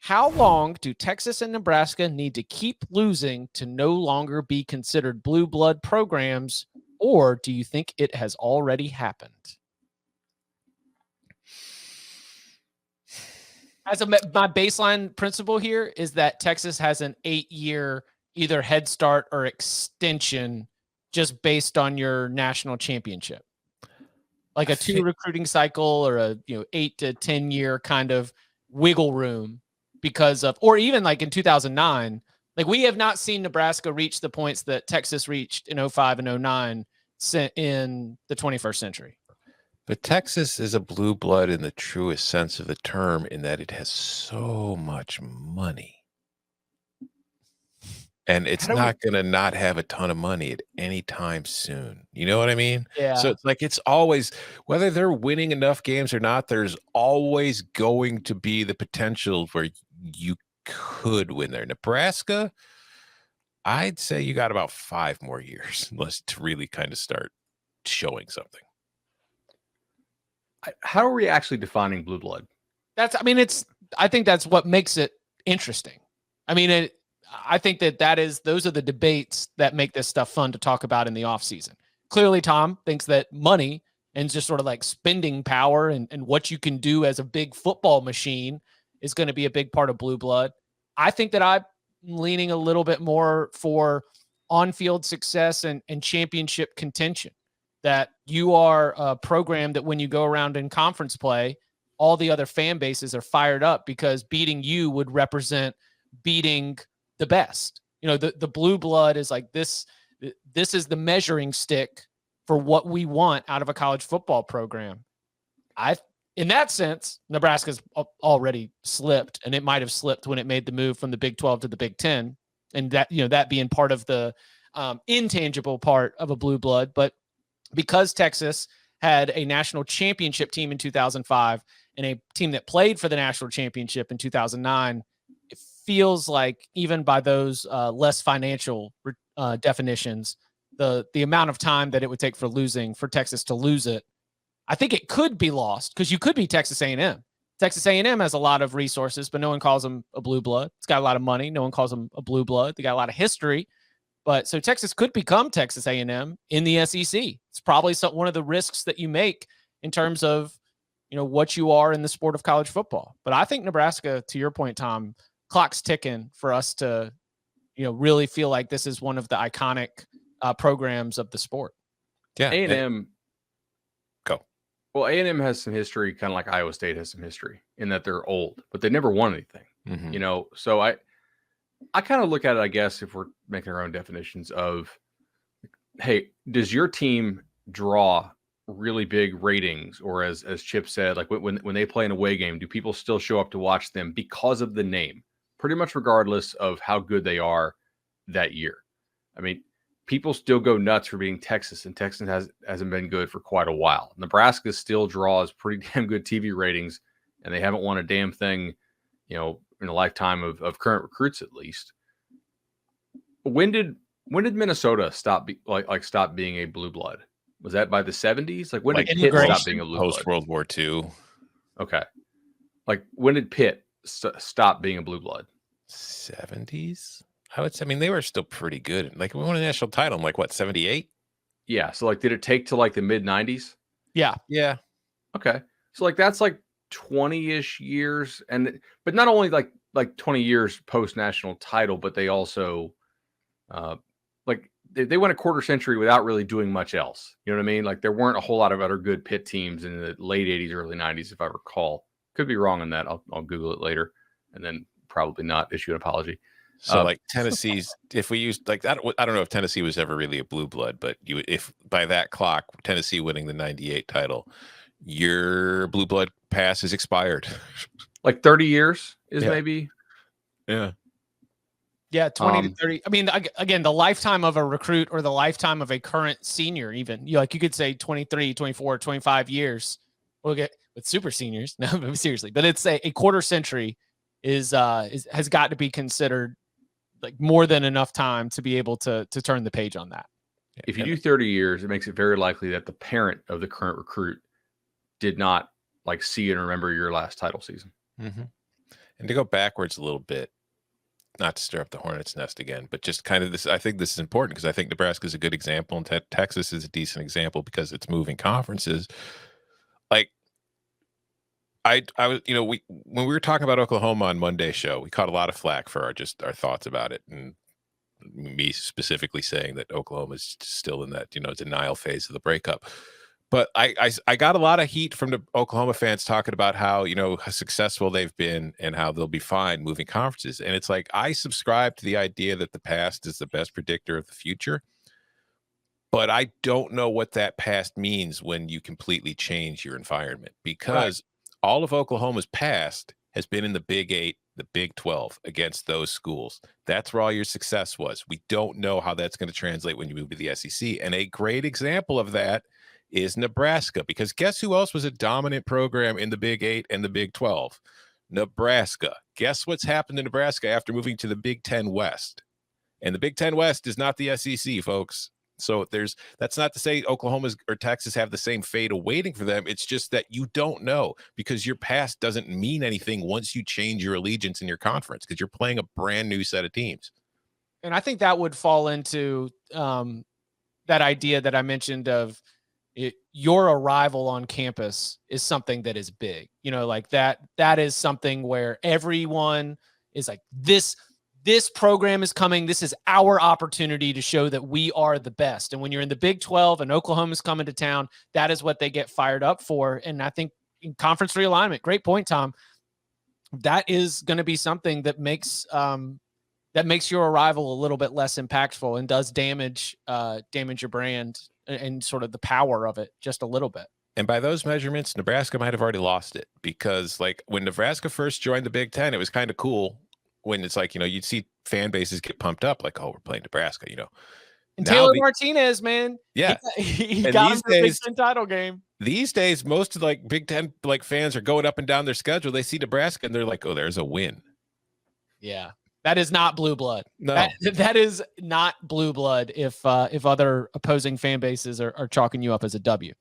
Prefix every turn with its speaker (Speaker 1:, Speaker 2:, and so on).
Speaker 1: How long do Texas and Nebraska need to keep losing to no longer be considered blue blood programs, or do you think it has already happened? My baseline principle here is that Texas has an 8-year either head start or extension just based on your national championship. Like a 2 recruiting cycle or a 8 to 10 year kind of wiggle room because of, or even like in 2009, like we have not seen Nebraska reach the points that Texas reached in 05 and 09 in the 21st century.
Speaker 2: But Texas is a blue blood in the truest sense of the term in that it has so much money. And it's not going to not have a ton of money at any time soon. You know what I mean?
Speaker 1: Yeah.
Speaker 2: So it's like, it's always, whether they're winning enough games or not, there's always going to be the potential where you could win there. Nebraska, I'd say you got about 5 more years unless to really kind of start showing something.
Speaker 3: How are we actually defining blue blood?
Speaker 1: I think that's what makes it interesting. I mean, I think those are the debates that make this stuff fun to talk about in the off season. Clearly, Tom thinks that money and just sort of like spending power and what you can do as a big football machine is going to be a big part of blue blood. I think that I'm leaning a little bit more for on-field success and championship contention, that you are a program that when you go around in conference play, all the other fan bases are fired up because beating you would represent beating the best. The blue blood is like this is the measuring stick for what we want out of a college football program. In that sense, Nebraska's already slipped, and it might have slipped when it made the move from the Big 12 to the Big 10, and that being part of the intangible part of a blue blood. But because Texas had a national championship team in 2005 and a team that played for the national championship in 2009, it feels like even by those less financial definitions, the amount of time that it would take for Texas to lose it, I think it could be lost because you could be Texas A&M. Texas A&M has a lot of resources, but no one calls them a blue blood. It's got a lot of money. No one calls them a blue blood. They got a lot of history. But so Texas could become Texas A&M in the SEC. It's probably one of the risks that you make in terms of, what you are in the sport of college football. But I think Nebraska, to your point, Tom, clock's ticking for us to, really feel like this is one of the iconic programs of the sport.
Speaker 3: Yeah. A&M. Go. Well, A&M has some history, kind of like Iowa State has some history in that they're old, but they never won anything, So I kind of look at it, I guess, if we're making our own definitions of, hey, does your team draw really big ratings? Or as Chip said, like when they play an away game, do people still show up to watch them because of the name? Pretty much regardless of how good they are that year. I mean, people still go nuts for being Texas, and Texas hasn't been good for quite a while. Nebraska still draws pretty damn good TV ratings, and they haven't won a damn thing, in a lifetime of current recruits, at least. When did Minnesota stop being a blue blood? Was that by the 70s? Like when did Pitt stop being a blue blood?
Speaker 2: Post World War II.
Speaker 3: Okay. Like when did Pitt stop being a blue blood?
Speaker 2: 70s. I would say. I mean, they were still pretty good. Like we won a national title in 78?
Speaker 3: Yeah. So did it take to the mid 90s?
Speaker 1: Yeah.
Speaker 2: Yeah.
Speaker 3: Okay. So that's 20-ish years, but not only like 20 years post national title, but they also they went a quarter century without really doing much else. You know what I mean? Like there weren't a whole lot of other good Pitt teams in the late 80s, early 90s, if I recall. Could be wrong on that. I'll Google it later, and then probably not issue an apology.
Speaker 2: So Tennessee's, if we use I don't know if Tennessee was ever really a blue blood, but if by that clock, Tennessee winning the 98 title, your blue blood pass is expired.
Speaker 3: 30 years is maybe.
Speaker 2: Yeah.
Speaker 1: Yeah, 20 to 30. I mean, again, the lifetime of a recruit or the lifetime of a current senior, even you could say 23, 24, 25 years. We'll get with super seniors. No, seriously, but it's a quarter century has got to be considered more than enough time to be able to turn the page on that.
Speaker 3: If you do 30 years, it makes it very likely that the parent of the current recruit did not see and remember your last title season.
Speaker 2: Mm-hmm. And to go backwards a little bit, not to stir up the hornet's nest again, but just kind of this, I think this is important because I think Nebraska is a good example and Texas is a decent example because it's moving conferences. Like I was, when we were talking about Oklahoma on Monday's show, we caught a lot of flack for our thoughts about it. And me specifically saying that Oklahoma is still in that, denial phase of the breakup. But I got a lot of heat from the Oklahoma fans talking about how successful they've been and how they'll be fine moving conferences. And it's like I subscribe to the idea that the past is the best predictor of the future. But I don't know what that past means when you completely change your environment, because all of Oklahoma's past has been in the Big 8, the Big 12 against those schools. That's where all your success was. We don't know how that's going to translate when you move to the SEC. And a great example of that is Nebraska, because guess who else was a dominant program in the Big 8 and the Big 12? Nebraska. Guess what's happened to Nebraska after moving to the Big 10 West? And the Big 10 West is not the SEC, folks. So that's not to say Oklahoma or Texas have the same fate awaiting for them. It's just that you don't know, because your past doesn't mean anything once you change your allegiance in your conference, because you're playing a brand new set of teams.
Speaker 1: And I think that would fall into that idea that I mentioned of your arrival on campus is something that is big, like that is something where everyone is like, this program is coming. This is our opportunity to show that we are the best. And when you're in the Big 12 and Oklahoma's coming to town, that is what they get fired up for. And I think in conference realignment, great point, Tom, that is going to be something that makes your arrival a little bit less impactful and does damage your brand and sort of the power of it just a little bit.
Speaker 2: And by those measurements, Nebraska might have already lost it, because like when Nebraska first joined the Big 10, it was kind of cool when it's like, you'd see fan bases get pumped up like, oh, we're playing Nebraska,
Speaker 1: And Taylor Martinez, man.
Speaker 2: Yeah.
Speaker 1: He got him the Big 10 title game.
Speaker 2: These days, most of like Big 10 fans are going up and down their schedule. They see Nebraska and they're like, oh, there's a win.
Speaker 1: Yeah. That is not blue blood.
Speaker 2: No,
Speaker 1: that is not blue blood if other opposing fan bases are chalking you up as a W.